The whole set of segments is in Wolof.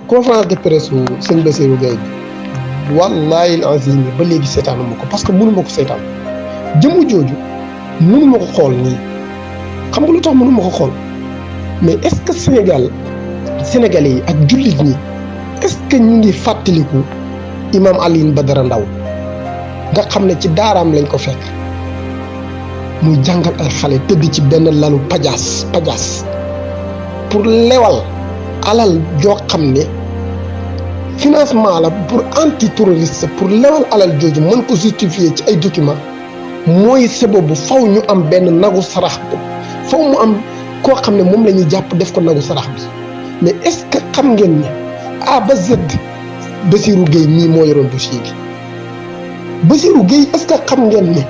conférence de presse bu sëñ Bassirou Gueye bi wallaahi azim ba léegi seetaanuma ko parce que mënuma ko seetaan jëmu jooju mënuma ko xool nii xam nga lu tax mënuma ko xool mais est-ce que Sénégalais yi ak jullit ñi est-ce que ñu ngi fàttaliku imam Alioune Badara Ndao nga xam ne ci daaraam lañ ko fekk muy jàngal ay xale tëdd ci benn lalu pajaas pour lewal alal joo xam ne financement la pour antiterroriste pour lewal alal jooju mën ko justifier ci ay documents mooy sababu faw ñu am benn nagu sarax bi faw mu am koo xam ne moom la ñuy jàpp def ko nagu sarax bi mais est-ce que xam ngeen ne A ba Z Bassirou Gueye mii moo yoroon dossier bi Bassirou Gueye est-ce que xam ngeen ne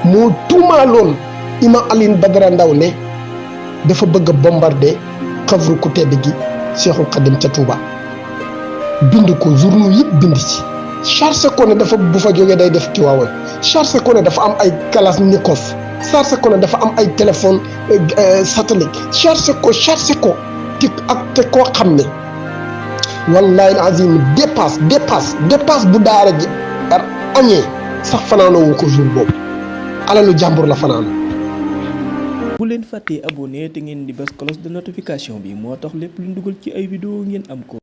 moo tuumaaloon imam Alioune Badara Ndao ne dafa bëgg a bombarder xabru ku tedd gi Cheikhul Khadim ca Touba bind ko journaux yëpp bind ci chargé ko ne dafa bu fa jógee day def Tiwaawan chargé ko ne dafa am ay kalachnikov chargé ko ne dafa am ay téléphone satellite chargé ko te koo xam ne wallahi azim dépasse bu daara ji añee sax fanaanoo ko jour boobu alalu jàmbur la fanaan. bu leen fàttee abonné te ngeen di bës cloche de notification bi moo tax lépp lu dugal ci ay vidéo ngeen am ko.